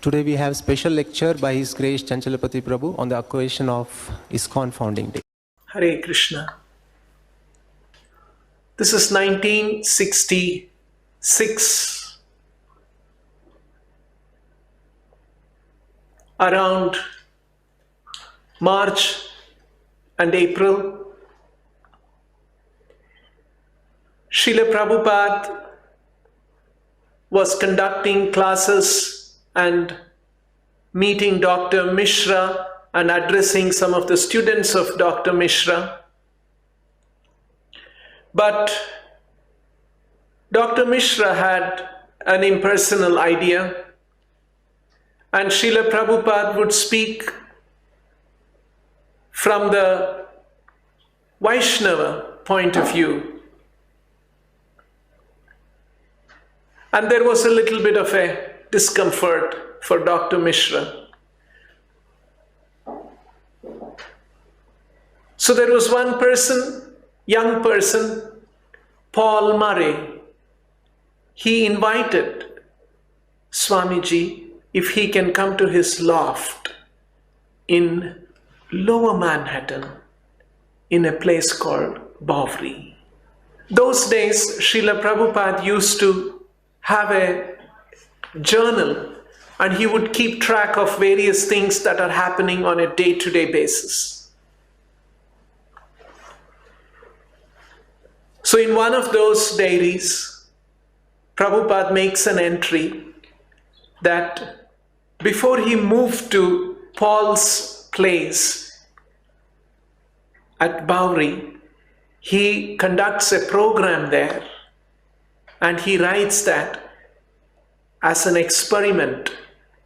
Today we have special lecture by His Grace Chanchalapati Prabhu on the occasion of ISKCON founding day. Hare Krishna. This is 1966. Around March and April, Srila Prabhupada was conducting classes and meeting Dr. Mishra and addressing some of the students of Dr. Mishra. But Dr. Mishra had an impersonal idea, and Srila Prabhupada would speak from the Vaishnava point of view. And there was a little bit of a discomfort for Dr. Mishra. So there was one person, young person, Paul Murray. He invited Swamiji if he can come to his loft in Lower Manhattan in a place called Bowery. Those days, Srila Prabhupada used to have a journal, and he would keep track of various things that are happening on a day-to-day basis. So in one of those diaries, Prabhupada makes an entry that before he moved to Paul's place at Bowery, he conducts a program there, and he writes that as an experiment,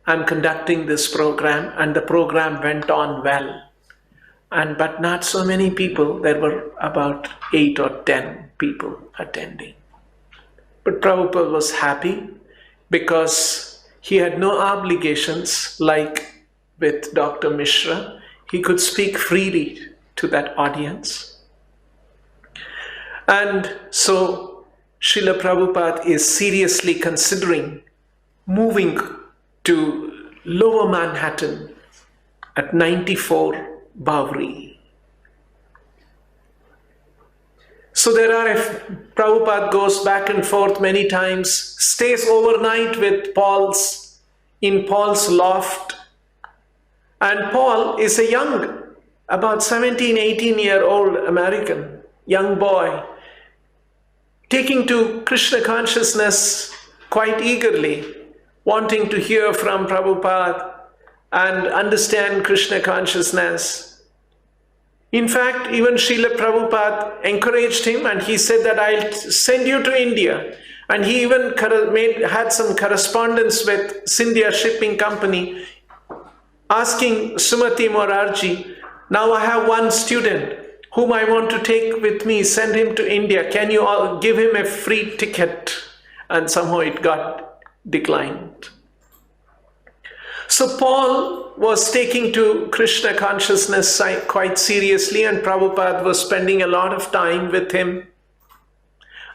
I'm conducting this program, and the program went on well. But not so many people, there were about 8 or 10 people attending. But Prabhupada was happy because he had no obligations like with Dr. Mishra. He could speak freely to that audience. And so Srila Prabhupada is seriously considering moving to Lower Manhattan at 94 Bowery. So Prabhupada goes back and forth many times, stays overnight with in Paul's loft. And Paul is a young, about 17, 18-year-old American, young boy, taking to Krishna consciousness quite eagerly, wanting to hear from Prabhupada and understand Krishna consciousness. In fact, even Srila Prabhupada encouraged him, and he said that I'll send you to India. And he even had some correspondence with Scindia Shipping Company, asking Sumati Morarji, now I have one student whom I want to take with me, send him to India. Can you all give him a free ticket? And somehow it got declined. So Paul was taking to Krishna consciousness quite seriously, and Prabhupada was spending a lot of time with him.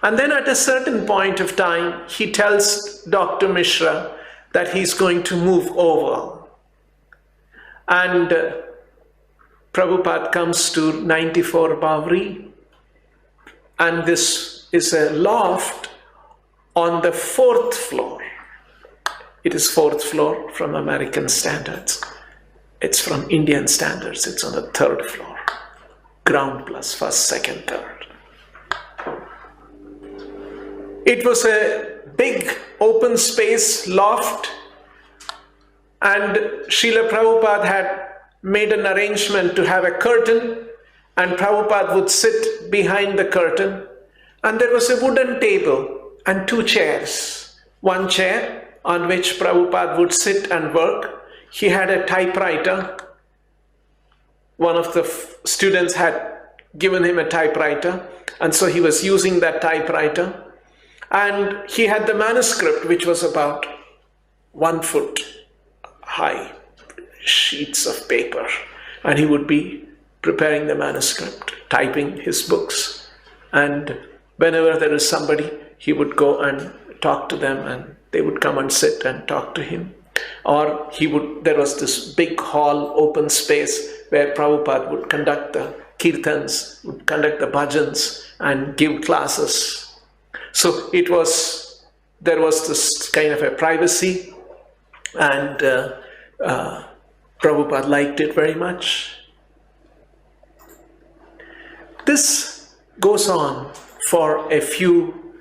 And then at a certain point of time, he tells Dr. Mishra that he's going to move over. And Prabhupada comes to 94 Bowery, and this is a loft on the 4th floor. It is 4th floor from American standards. It's from Indian standards. It's on the 3rd floor. Ground plus 1st, 2nd, 3rd. It was a big open space loft, and Srila Prabhupada had made an arrangement to have a curtain, and Prabhupada would sit behind the curtain, and there was a wooden table and 2 chairs. One chair on which Prabhupada would sit and work. He had a typewriter. One of the students had given him a typewriter, and so he was using that typewriter. And he had the manuscript, which was about 1 foot high, sheets of paper, and he would be preparing the manuscript, typing his books. And whenever there is somebody, he would go and talk to them, and they would come and sit and talk to him. or there was this big hall, open space, where Prabhupada would conduct the kirtans, would conduct the bhajans, and give classes. So there was this kind of a privacy, and Prabhupada liked it very much. This goes on for a few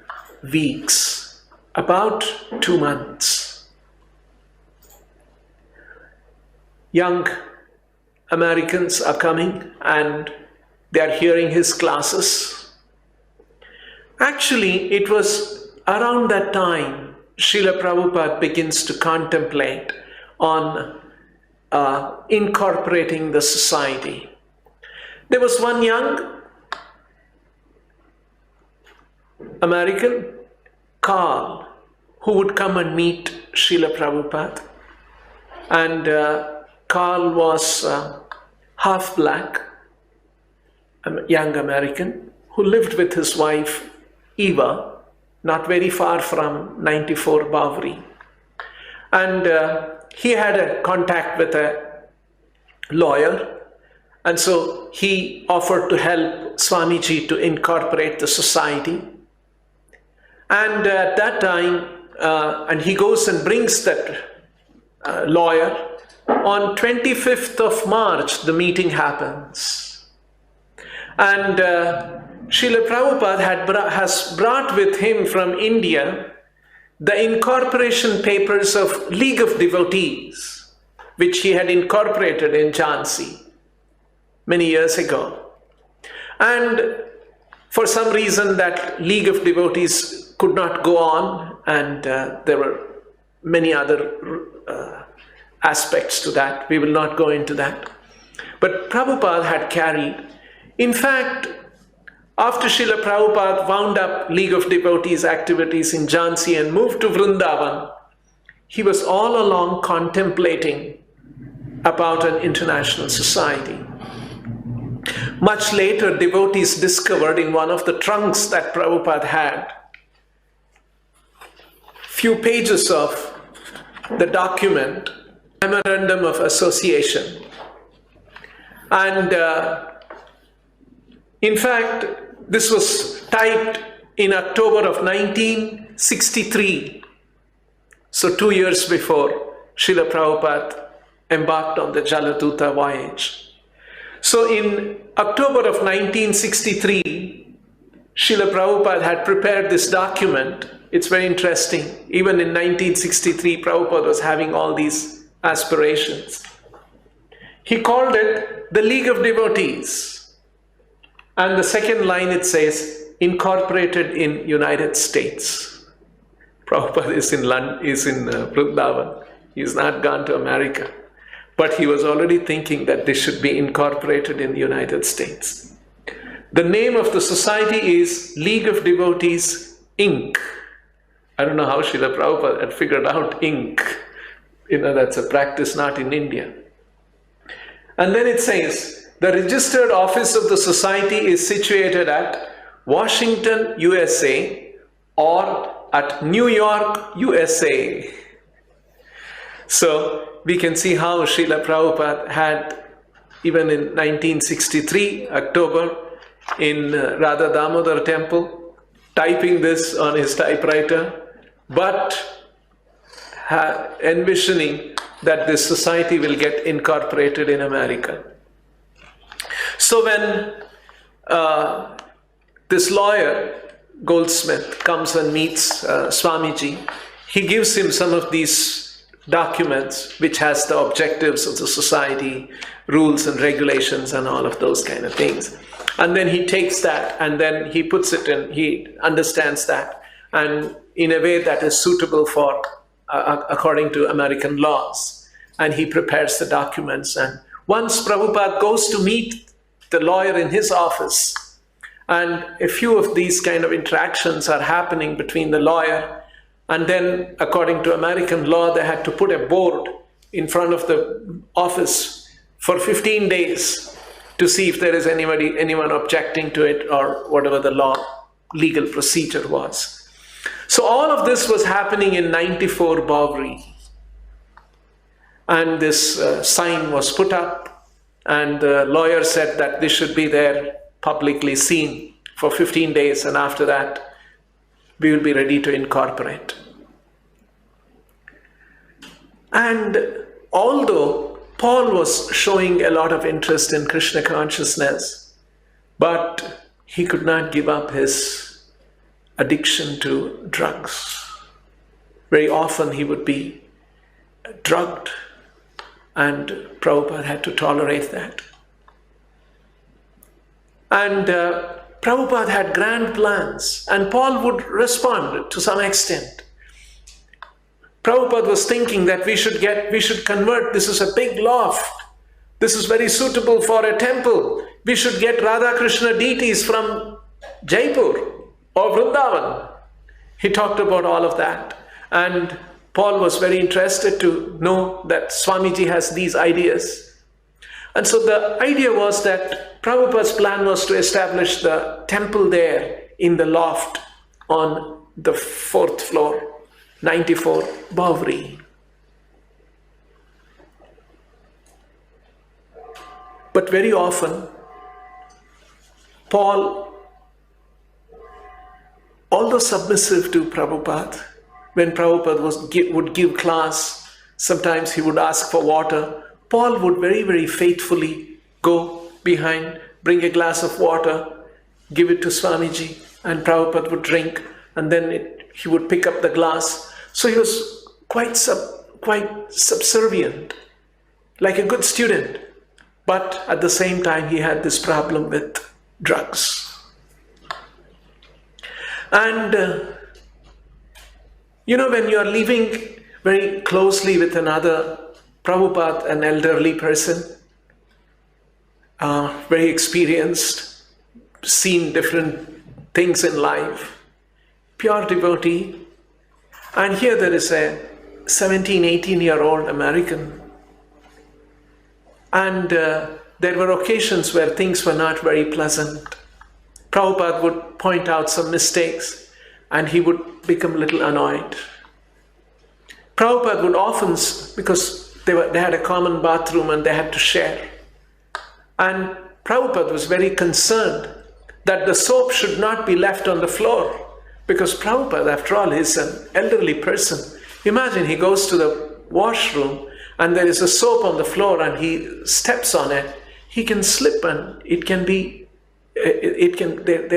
weeks, about 2 months. Young Americans are coming and they are hearing his classes. Actually, it was around that time Srila Prabhupada begins to contemplate on incorporating the society. There was one young American, Carl, who would come and meet Srila Prabhupada. And Carl was half black, a young American, who lived with his wife, Eva, not very far from 94 Bowery. And he had a contact with a lawyer, and so he offered to help Swamiji to incorporate the society. And at that time, and he goes and brings that lawyer. On 25th of March, the meeting happens. And Srila Prabhupada has brought with him from India the incorporation papers of League of Devotees, which he had incorporated in Jhansi many years ago. And for some reason, that League of Devotees could not go on, and there were many other aspects to that. We will not go into that. But Prabhupada had carried. In fact, after Srila Prabhupada wound up League of Devotees activities in Jhansi and moved to Vrindavan, he was all along contemplating about an international society. Much later, devotees discovered in one of the trunks that Prabhupada had few pages of the document, Memorandum of Association. And in fact, this was typed in October of 1963, so 2 years before Srila Prabhupada embarked on the Jaladuta voyage. So in October of 1963, Srila Prabhupada had prepared this document. It's very interesting. Even in 1963, Prabhupada was having all these aspirations. He called it the League of Devotees. And the second line, it says, incorporated in United States. Prabhupada is in Vrindavan. He's not gone to America. But he was already thinking that this should be incorporated in the United States. The name of the society is League of Devotees, Inc. I don't know how Srila Prabhupada had figured out Inc. That's a practice not in India. And then it says, the registered office of the society is situated at Washington, USA, or at New York, USA. So we can see how Srila Prabhupada had, even in 1963, October, in Radha Damodar temple, typing this on his typewriter, but envisioning that this society will get incorporated in America. So when this lawyer, Goldsmith, comes and meets Swamiji, he gives him some of these documents which has the objectives of the society, rules and regulations and all of those kind of things. And then he takes that and then he puts it in, he understands that, and in a way that is suitable for according to American laws. And he prepares the documents. And once Prabhupada goes to meet the lawyer in his office, and a few of these kind of interactions are happening between the lawyer, and then according to American law, they had to put a board in front of the office for 15 days to see if there is anyone objecting to it or whatever the legal procedure was. So all of this was happening in 94 Bowery. And this sign was put up, and the lawyer said that this should be there publicly seen for 15 days, and after that we will be ready to incorporate. And although Paul was showing a lot of interest in Krishna consciousness, but he could not give up his addiction to drugs. Very often he would be drugged, and Prabhupada had to tolerate that. And Prabhupada had grand plans, and Paul would respond to some extent. Prabhupada was thinking that we should convert, this is a big loft, this is very suitable for a temple. We should get Radha Krishna deities from Jaipur or Vrindavan. He talked about all of that. And Paul was very interested to know that Swamiji has these ideas. And so the idea was that Prabhupada's plan was to establish the temple there in the loft on the 4th floor, 94 Bhavri. But very often, Paul, although submissive to Prabhupada, when Prabhupada would give class, sometimes he would ask for water. Paul would very, very faithfully go behind, bring a glass of water, give it to Swamiji, and Prabhupada would drink, and then he would pick up the glass. So he was quite subservient, like a good student. But at the same time, he had this problem with drugs. And when you are living very closely with another Prabhupada, an elderly person, very experienced, seen different things in life, pure devotee, and here there is a 17, 18-year-old American. And there were occasions where things were not very pleasant. Prabhupada would point out some mistakes, and he would become a little annoyed. Prabhupada would often, because they had a common bathroom and they had to share, and Prabhupada was very concerned that the soap should not be left on the floor, because Prabhupada, after all, is an elderly person. Imagine he goes to the washroom and there is a soap on the floor and he steps on it. He can slip and there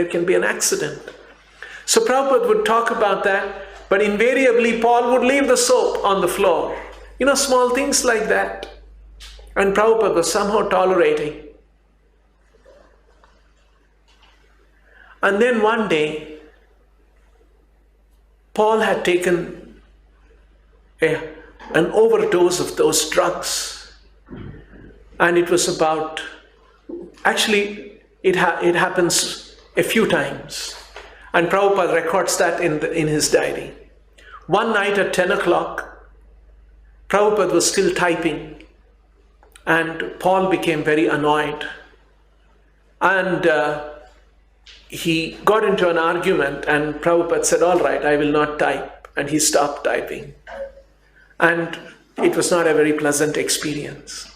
can be an accident. So Prabhupada would talk about that, but invariably Paul would leave the soap on the floor. Small things like that. And Prabhupada was somehow tolerating. And then one day, Paul had taken an overdose of those drugs. And it was about, actually, it happens a few times. And Prabhupada records that in his diary. One night at 10 o'clock, Prabhupada was still typing, and Paul became very annoyed. And he got into an argument, and Prabhupada said, "All right, I will not type." And he stopped typing. And it was not a very pleasant experience.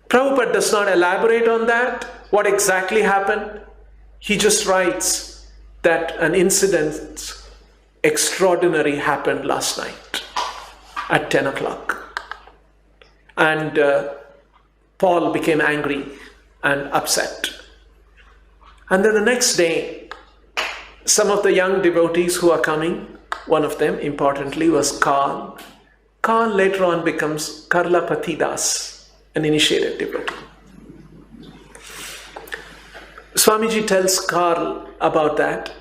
Prabhupada does not elaborate on that, what exactly happened. He just writes that an incident extraordinary happened last night at 10 o'clock. And Paul became angry and upset. And then the next day, some of the young devotees who are coming, one of them, importantly, was Carl. Carl later on becomes Chanchalapati Dasa, an initiated devotee. Swamiji tells Carl about that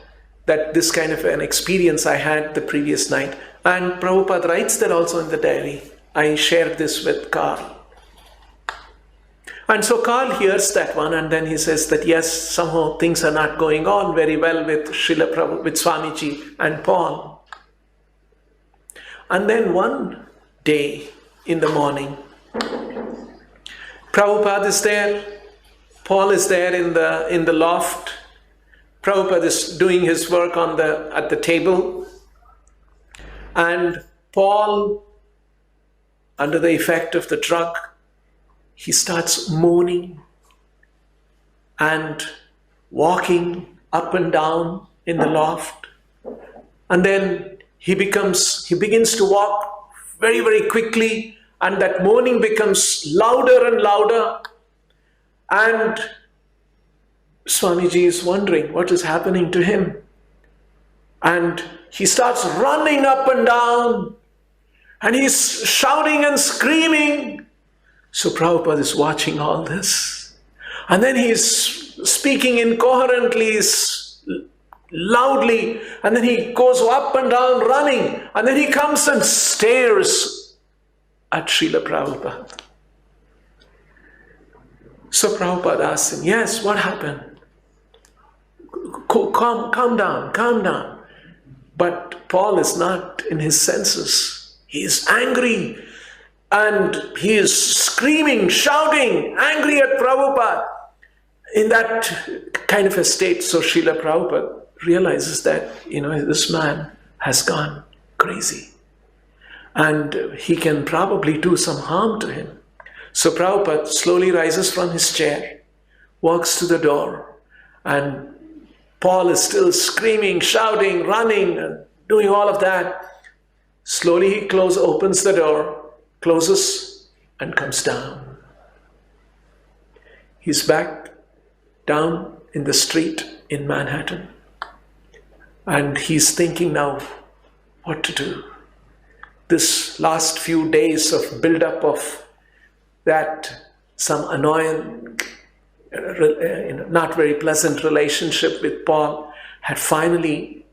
this kind of an experience I had the previous night. And Prabhupada writes that also in the diary. I shared this with Carl. And so Carl hears that one, and then he says that yes, somehow things are not going on very well with Srila Prabhupada, with Swamiji and Paul. And then one day in the morning, Prabhupada is there, Paul is there in the loft. Prabhupada is doing his work at the table, and Paul under the effect of the drug, he starts moaning and walking up and down in the loft. And then he begins to walk very, very quickly, and that moaning becomes louder and louder. And Swamiji is wondering what is happening to him. And he starts running up and down, and he's shouting and screaming. So Prabhupada is watching all this. And then he's speaking incoherently, loudly, and then he goes up and down running, and then he comes and stares at Srila Prabhupada. So Prabhupada asks him, yes, what happened? Calm down. But Paul is not in his senses. He is angry, and he is screaming, shouting, angry at Prabhupada. In that kind of a state, so Srila Prabhupada realizes that, this man has gone crazy, and he can probably do some harm to him. So Prabhupada slowly rises from his chair, walks to the door, and Paul is still screaming, shouting, running, and doing all of that. Slowly he opens the door, closes, and comes down. He's back down in the street in Manhattan. And he's thinking now what to do. This last few days of build-up of that, some annoying, not very pleasant relationship with Paul had finally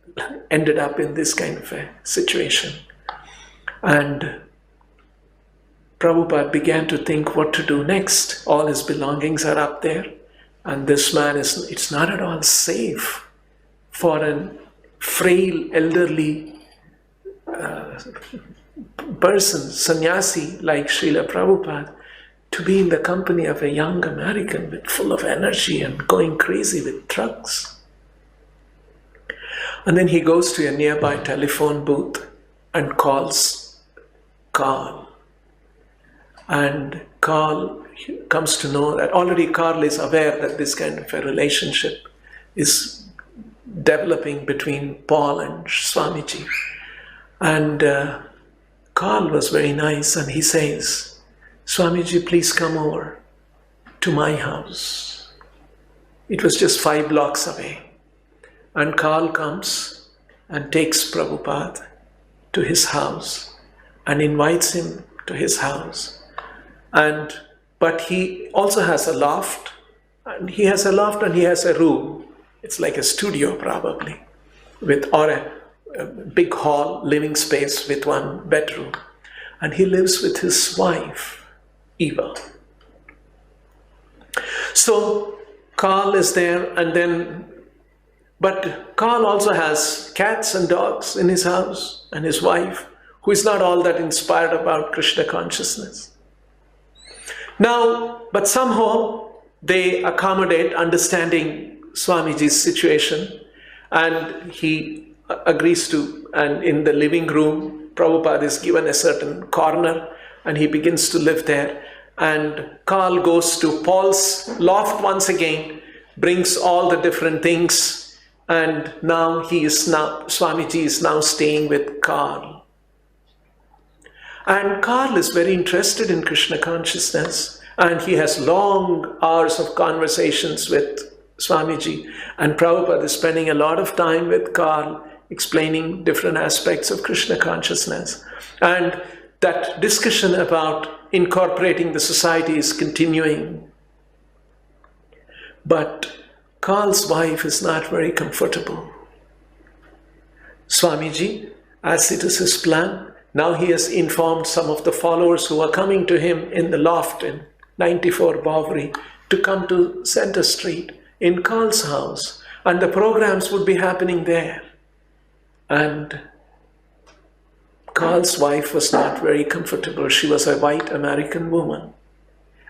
ended up in this kind of a situation. And Prabhupada began to think what to do next. All his belongings are up there, and this man it's not at all safe for a frail, elderly person, sannyasi like Srila Prabhupada, to be in the company of a young American full of energy and going crazy with drugs. And then he goes to a nearby telephone booth and calls Carl. And Carl comes to know that already Carl is aware that this kind of a relationship is developing between Paul and Swamiji. And Carl was very nice, and he says, Swamiji, please come over to my house. It was just 5 blocks away. And Carl comes and takes Prabhupada to his house and invites him to his house. But he also has a loft, and he has a room. It's like a studio probably, or a big hall, living space with 1 bedroom. And he lives with his wife, Eva. So Carl is there, but Carl also has cats and dogs in his house, and his wife, who is not all that inspired about Krishna consciousness. Now, but somehow they accommodate, understanding Swamiji's situation, and he agrees to, and in the living room, Prabhupada is given a certain corner, and he begins to live there. And Carl goes to Paul's loft once again, brings all the different things, and Swamiji is now staying with Carl. And Carl is very interested in Krishna consciousness, and he has long hours of conversations with Swamiji. And Prabhupada is spending a lot of time with Carl, explaining different aspects of Krishna consciousness. And that discussion about incorporating the society is continuing. But Carl's wife is not very comfortable. Swamiji, as it is his plan, now he has informed some of the followers who are coming to him in the loft in 94 Bovary to come to Center Street in Carl's house, and the programs would be happening there. And Carl's wife was not very comfortable. She was a white American woman,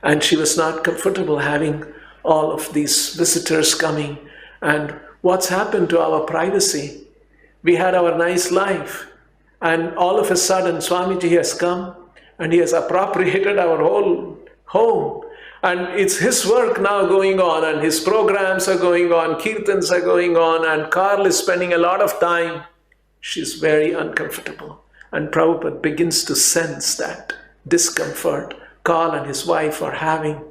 and she was not comfortable having all of these visitors coming. And what's happened to our privacy? We had our nice life, and all of a sudden Swamiji has come, and he has appropriated our whole home. And it's his work now going on, and his programs are going on, kirtans are going on, and Carl is spending a lot of time. She's very uncomfortable. And Prabhupada begins to sense that discomfort Carl and his wife are having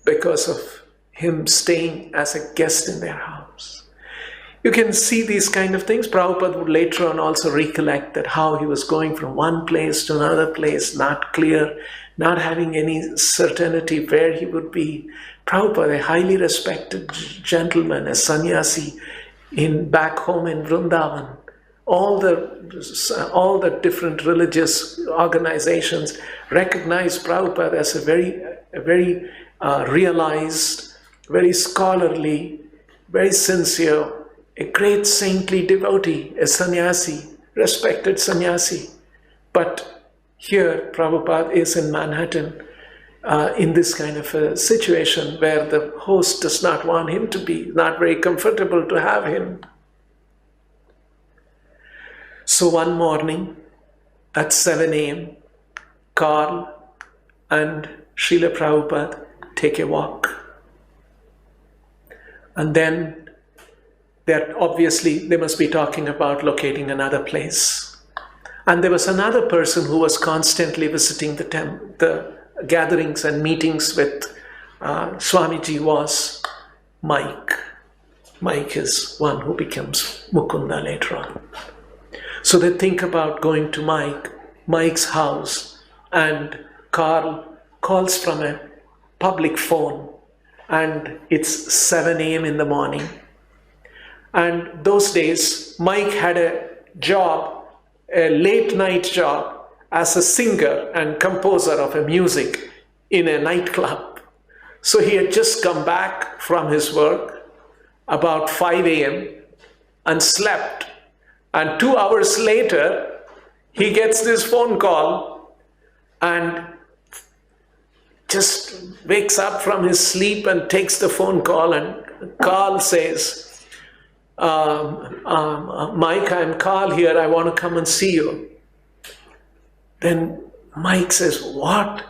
because of him staying as a guest in their house. You can see these kind of things. Prabhupada would later on also recollect that how he was going from one place to another place, not clear, not having any certainty where he would be. Prabhupada, a highly respected gentleman, a sannyasi back home in Vrindavan, all the different religious organizations recognize Prabhupada as a very realized, very scholarly, very sincere, a great saintly devotee, a sannyasi, respected sannyasi. But here Prabhupada is in Manhattan in this kind of a situation where the host does not want him to be, not very comfortable to have him. So one morning at 7 a.m., Carl and Srila Prabhupada take a walk. And then they must be talking about locating another place. And there was another person who was constantly visiting the gatherings and meetings with Swamiji was Mike. Mike is one who becomes Mukunda later on. So they think about going to Mike's house, and Carl calls from a public phone, and it's 7 a.m. in the morning. And those days, Mike had a job, a late night job, as a singer and composer of a music in a nightclub. So he had just come back from his work about 5 a.m. and slept. And 2 hours later, he gets this phone call and just wakes up from his sleep and takes the phone call, and Carl says, Mike, I'm Carl here, I want to come and see you. Then Mike says, what?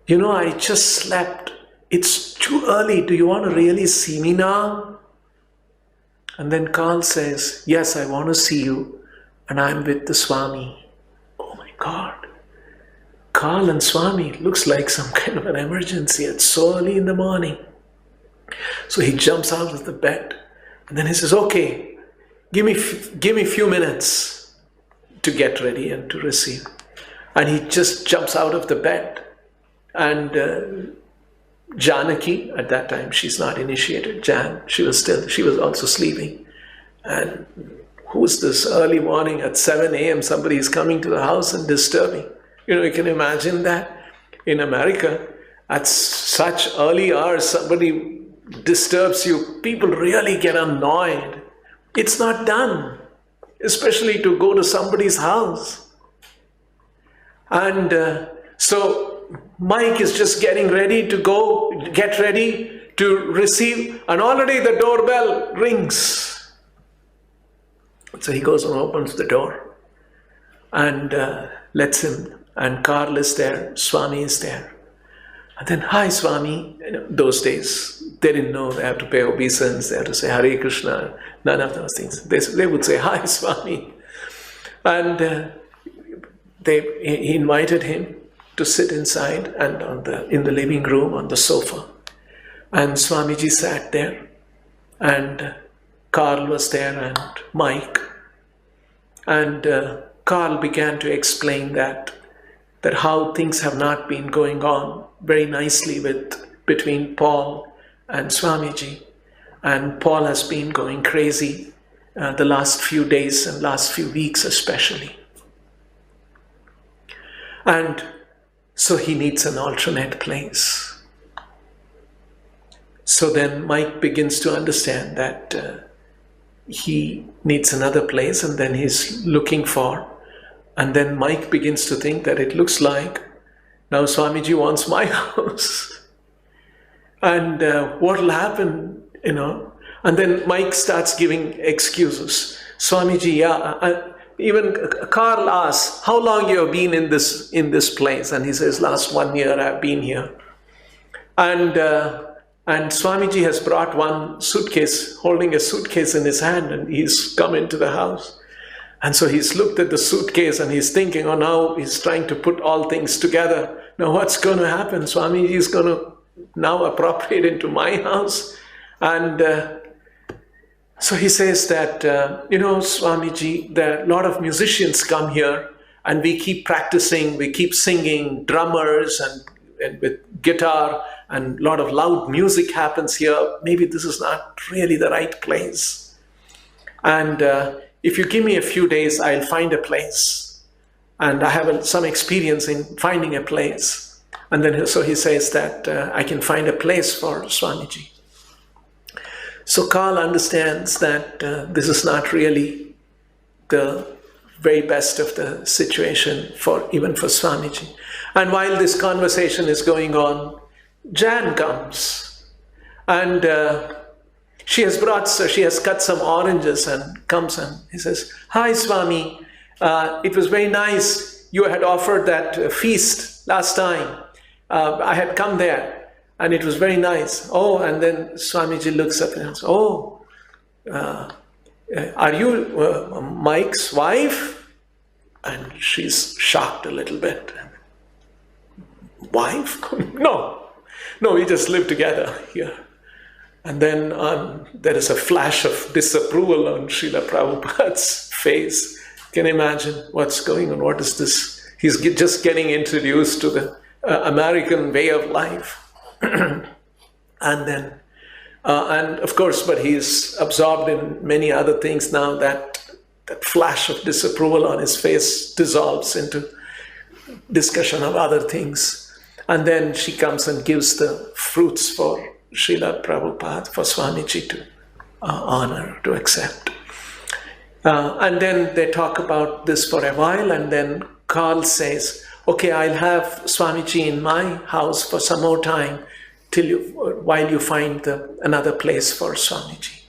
I just slept. It's too early. Do you want to really see me now? And then Carl says, yes, I want to see you, and I'm with the Swami. Oh my God. Carl and Swami, looks like some kind of an emergency. It's so early in the morning. So he jumps out of the bed, and then he says, okay, give me a few minutes to get ready and to receive. And he just jumps out of the bed. And Janaki, at that time, she's not initiated. She was also sleeping. And who's this early morning at 7 a.m.? Somebody is coming to the house and disturbing. You can imagine that. In America, at such early hours, somebody disturbs you, people really get annoyed. It's not done, especially to go to somebody's house. And so Mike is just getting ready to get ready to receive, and already the doorbell rings. So he goes and opens the door and lets him, and Carl is there, Swami is there. And then, hi Swami. Those days, they didn't know they have to pay obeisance, they have to say Hare Krishna, none of those things. They would say, hi Swami. And he invited him to sit inside and in the living room on the sofa. And Swamiji sat there, and Carl was there, and Mike. And Carl began to explain that how things have not been going on very nicely between Paul and Swamiji. And Paul has been going crazy the last few days and last few weeks especially. And so he needs an alternate place. So then Mike begins to understand that he needs another place, and then he's looking for. And then Mike begins to think that it looks like now Swamiji wants my house. And what will happen, And then Mike starts giving excuses. Swamiji, even Carl asks, how long you have been in this place? And he says, last 1 year I've been here. And Swamiji has brought one suitcase, holding a suitcase in his hand, and he's come into the house. And so he's looked at the suitcase and he's thinking, oh, now he's trying to put all things together. Now what's going to happen? Swamiji is going to now appropriate into my house. And so he says that, Swamiji, there are a lot of musicians come here and we keep practicing, we keep singing, drummers and with guitar, and a lot of loud music happens here. Maybe this is not really the right place. And if you give me a few days, I'll find a place. And I have some experience in finding a place. And then so he says that I can find a place for Swamiji. So Carl understands that this is not really the very best of the situation even for Swamiji. And while this conversation is going on, Jan comes, and she has cut some oranges and comes and he says, "Hi, Swami, it was very nice. You had offered that feast last time. I had come there, and it was very nice." Oh, and then Swamiji looks up and says, "Oh, are you Mike's wife?" And she's shocked a little bit. Wife? No, we just live together here. And then there is a flash of disapproval on Srila Prabhupada's face. Can you imagine what's going on? What is this? He's just getting introduced to the American way of life. and of course, but he's absorbed in many other things now. That flash of disapproval on his face dissolves into discussion of other things. And then she comes and gives the fruits for Srila Prabhupada, for Swamiji to honor, to accept. And then they talk about this for a while, and then Carl says, "Okay, I'll have Swamiji in my house for some more time while you find another place for Swamiji."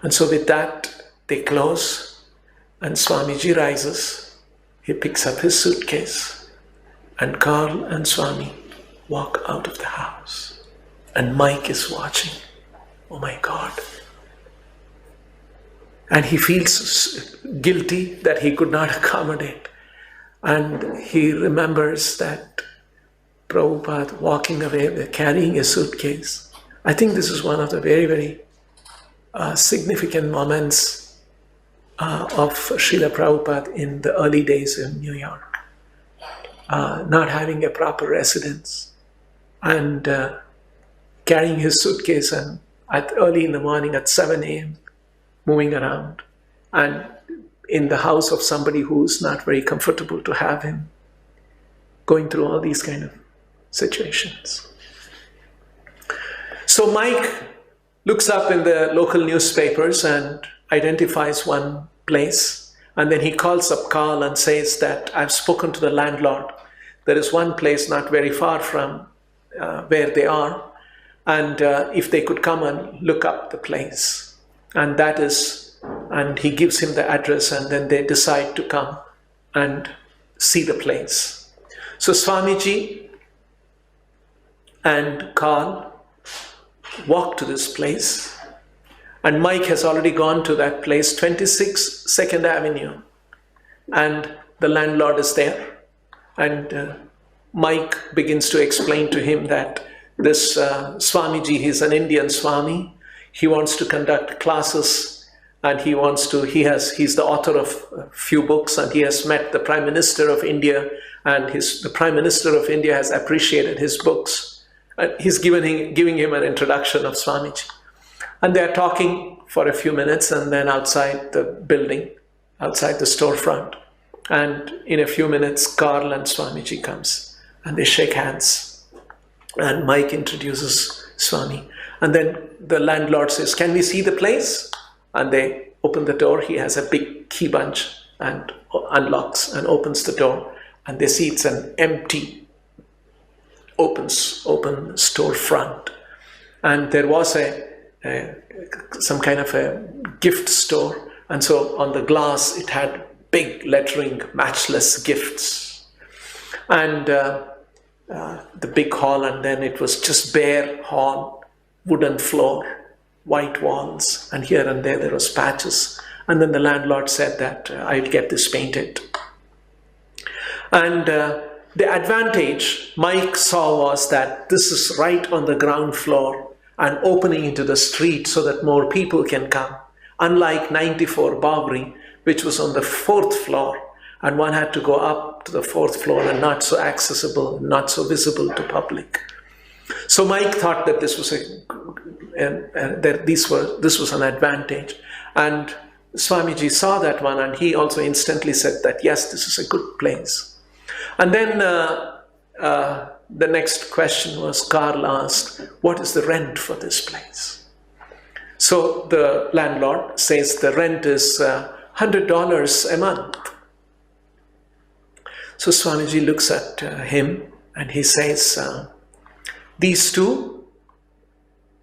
And so with that, they close, and Swamiji rises. He picks up his suitcase, and Carl and Swami walk out of the house. And Mike is watching. Oh my God. And he feels guilty that he could not accommodate. And he remembers that Prabhupada walking away, carrying a suitcase. I think this is one of the very, very significant moments of Srila Prabhupada in the early days in New York. Not having a proper residence and carrying his suitcase and early in the morning at 7 a.m. moving around, and in the house of somebody who's not very comfortable to have him, going through all these kind of situations. So Mike looks up in the local newspapers and identifies one place, and then he calls up Carl and says that I've spoken to the landlord. There is one place not very far from where they are, and if they could come and look up the place. And he gives him the address, and then they decide to come and see the place. So Swamiji and Carl walk to this place, and Mike has already gone to that place, 26 2nd Avenue, and the landlord is there. And Mike begins to explain to him that this Swamiji, he's an Indian Swami. He wants to conduct classes, and he's the author of a few books, and he has met the Prime Minister of India, and the Prime Minister of India has appreciated his books. And he's giving him an introduction of Swamiji. And they're talking for a few minutes, and then outside the building, outside the storefront. And in a few minutes, Carl and Swamiji comes, and they shake hands. And Mike introduces Swami. And then the landlord says, "Can we see the place?" And they open the door. He has a big key bunch and unlocks and opens the door. And they see it's an empty, open storefront. And there was some kind of a gift store. And so on the glass, it had big lettering, matchless gifts. And the big hall, and then it was just bare hall, wooden floor, white walls, and here and there was patches. And then the landlord said that I'll get this painted. And the advantage Mike saw was that this is right on the ground floor and opening into the street so that more people can come. Unlike 94 Bowery, which was on the 4th floor, and one had to go up to the 4th floor and not so accessible, not so visible to public. So Mike thought that this was this was an advantage. And Swamiji saw that one, and he also instantly said that, yes, this is a good place. And then the next question was, Carl asked, what is the rent for this place? So the landlord says the rent is $100 a month. So Swamiji looks at him and he says, these two,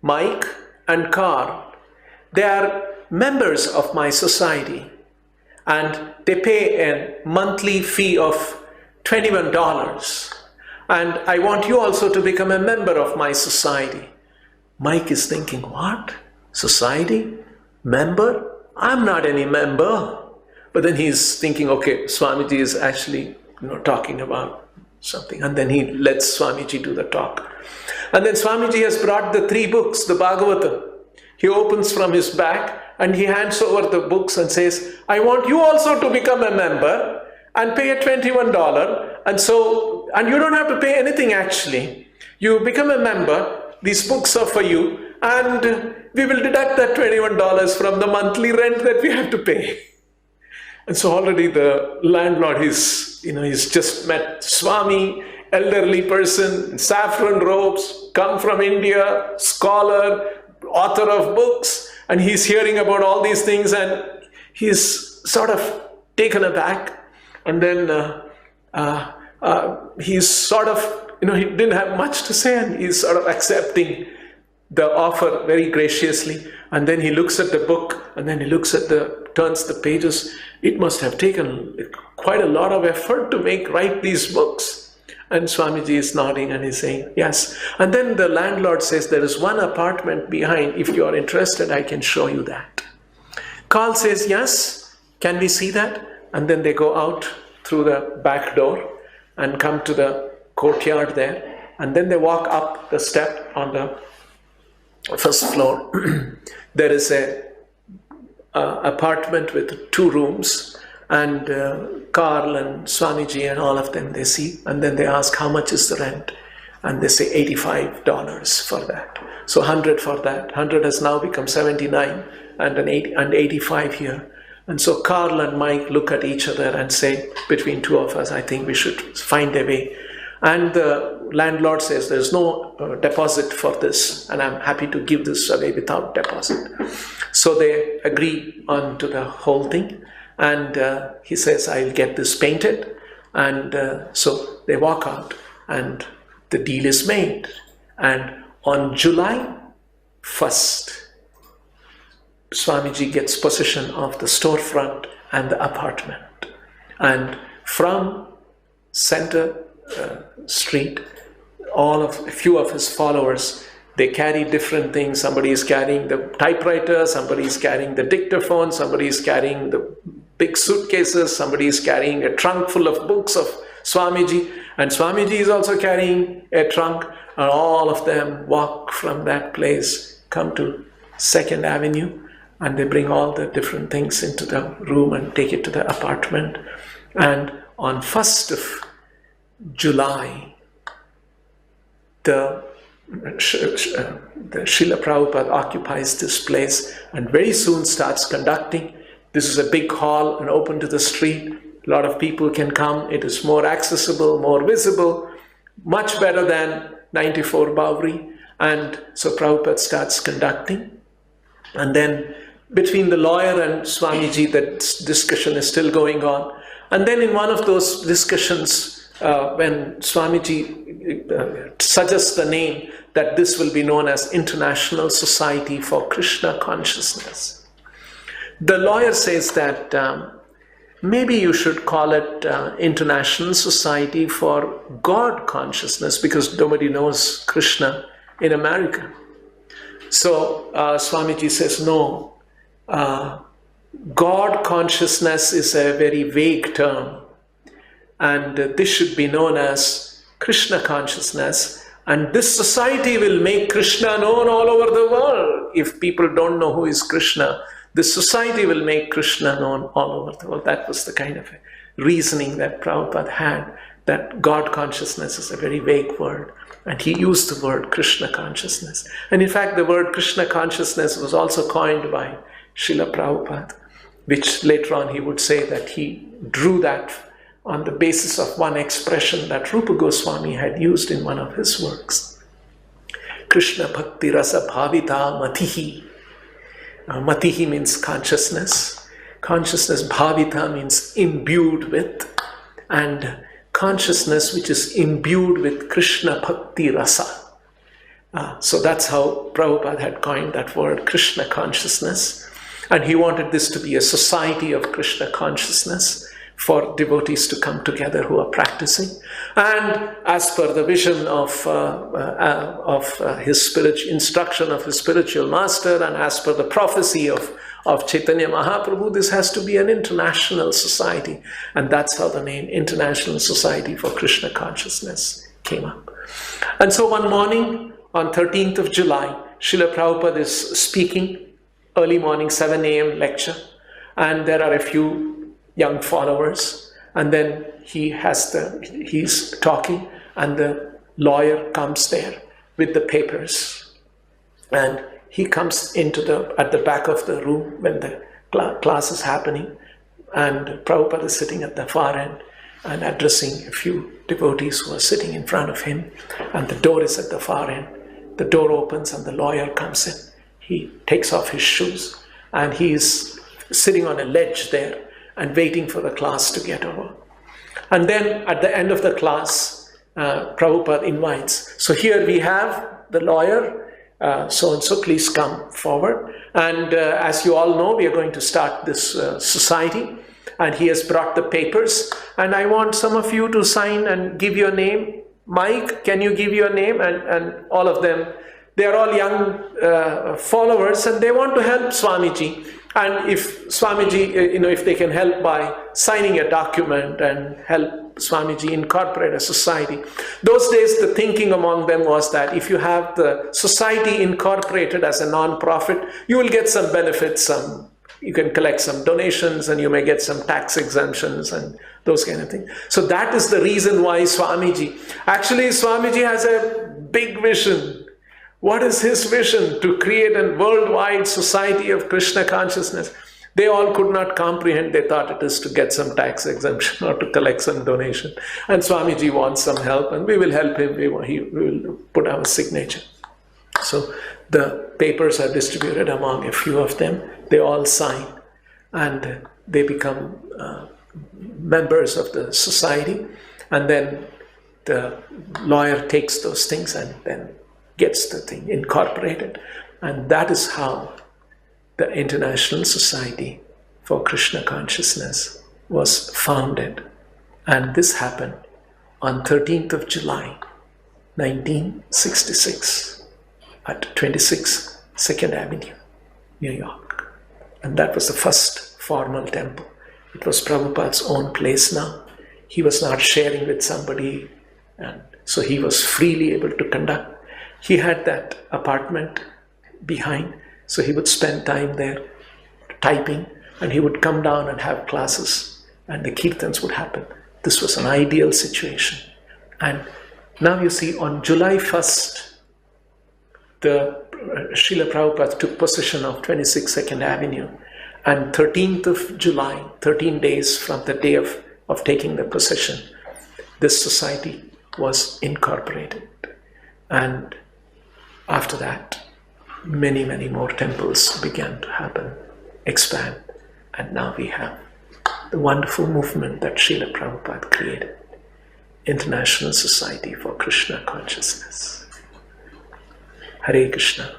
Mike and Carl, they are members of my society, and they pay a monthly fee of $21. And I want you also to become a member of my society. Mike is thinking, what? Society? Member? I'm not any member. But then he's thinking, okay, Swamiji is actually talking about something. And then he lets Swamiji do the talk. And then Swamiji has brought the 3 books, the Bhagavatam. He opens from his bag and he hands over the books and says, I want you also to become a member and pay a $21. And you don't have to pay anything actually. You become a member, these books are for you, and we will deduct that $21 from the monthly rent that we have to pay. And so already the landlord, he's just met Swami, elderly person, saffron robes, come from India, scholar, author of books, and he's hearing about all these things, and he's sort of taken aback. And then he's sort of, he didn't have much to say, and he's sort of accepting the offer very graciously. And then he looks at the book, and then he turns the pages. It must have taken quite a lot of effort to write these books. And Swamiji is nodding and he's saying, yes. And then the landlord says, there is one apartment behind. If you are interested, I can show you that. Carl says, yes, can we see that? And then they go out through the back door and come to the courtyard there. And then they walk up the step on the first floor. There is a apartment with 2 rooms. And Carl and Swamiji and all of them, they see, and then they ask, how much is the rent? And they say $85 for that. So 100 for that. 100 has now become 79 and 85 here. And so Carl and Mike look at each other and say, between 2 of us, I think we should find a way. And the landlord says, there's no deposit for this, and I'm happy to give this away without deposit. So they agree on to the whole thing. And he says, I'll get this painted. And so they walk out and the deal is made. And on July 1st, Swamiji gets possession of the storefront and the apartment. And from Center Street, a few of his followers, they carry different things. Somebody is carrying the typewriter, somebody is carrying the dictaphone, somebody is carrying the big suitcases, somebody is carrying a trunk full of books of Swamiji, and Swamiji is also carrying a trunk, and all of them walk from that place, come to 2nd Avenue, and they bring all the different things into the room and take it to the apartment. And on 1st of July, the Srila Prabhupada occupies this place and very soon starts conducting. This is a big hall and open to the street. A lot of people can come. It is more accessible, more visible, much better than 94 Bowery. And so Prabhupada starts conducting. And then between the lawyer and Swamiji, that discussion is still going on. And then in one of those discussions, when Swamiji suggests the name that this will be known as International Society for Krishna Consciousness, the lawyer says that maybe you should call it International Society for God Consciousness, because nobody knows Krishna in America. So Swamiji says, no, God consciousness is a very vague term, and this should be known as Krishna consciousness, and this society will make Krishna known all over the world. If people don't know who is Krishna, this society will make Krishna known all over the world. That was the kind of reasoning that Prabhupada had, that God consciousness is a very vague word. And he used the word Krishna consciousness. And in fact, the word Krishna consciousness was also coined by Srila Prabhupada, which later on he would say that he drew that on the basis of one expression that Rupa Goswami had used in one of his works. Krishna Bhakti Rasa Bhavita Matihi. Matihi means consciousness. Consciousness, Bhavita means imbued with. And consciousness which is imbued with Krishna Bhakti Rasa. So that's how Prabhupada had coined that word, Krishna consciousness. And he wanted this to be a society of Krishna consciousness for devotees to come together who are practicing. And as per the vision of his spiritual instruction of his spiritual master, and as per the prophecy of Chaitanya Mahaprabhu, this has to be an international society. And that's how the name International Society for Krishna Consciousness came up. And so one morning, on 13th of July, Srila Prabhupada is speaking, early morning, 7 a.m. lecture, and there are a few young followers, and then he's talking, and the lawyer comes there with the papers, and he comes at the back of the room when the class is happening, and Prabhupada is sitting at the far end and addressing a few devotees who are sitting in front of him, and the door is at the far end. The door opens and the lawyer comes in. He takes off his shoes, and he is sitting on a ledge there and waiting for the class to get over. And then at the end of the class, Prabhupada invites. So here we have the lawyer, so-and-so, please come forward. And as you all know, we are going to start this society. And he has brought the papers. And I want some of you to sign and give your name. Mike, can you give your name? And all of them, they are all young followers, and they want to help Swamiji. And if Swamiji, if they can help by signing a document and help Swamiji incorporate a society. Those days, the thinking among them was that if you have the society incorporated as a non-profit, you will get some benefits, you can collect some donations, and you may get some tax exemptions and those kind of things. So that is the reason why Swamiji has a big vision. What is his vision? To create a worldwide society of Krishna consciousness. They all could not comprehend. They thought it is to get some tax exemption or to collect some donation. And Swamiji wants some help, and we will help him. We will put our signature. So the papers are distributed among a few of them. They all sign, and they become members of the society. And then the lawyer takes those things and then gets the thing incorporated. And that is how the International Society for Krishna Consciousness was founded. And this happened on 13th of July, 1966, at 26 2nd Avenue, New York. And that was the first formal temple. It was Prabhupada's own place now. He was not sharing with somebody, and so he was freely able to conduct. He had that apartment behind, so he would spend time there typing, and he would come down and have classes, and the kirtans would happen. This was an ideal situation. And now you see, on July 1st, the Srila Prabhupada took possession of 26 2nd Avenue, and 13th of July, 13 days from the day of taking the possession, this society was incorporated. And after that, many, many more temples began to happen, expand, and now we have the wonderful movement that Srila Prabhupada created, International Society for Krishna Consciousness. Hare Krishna.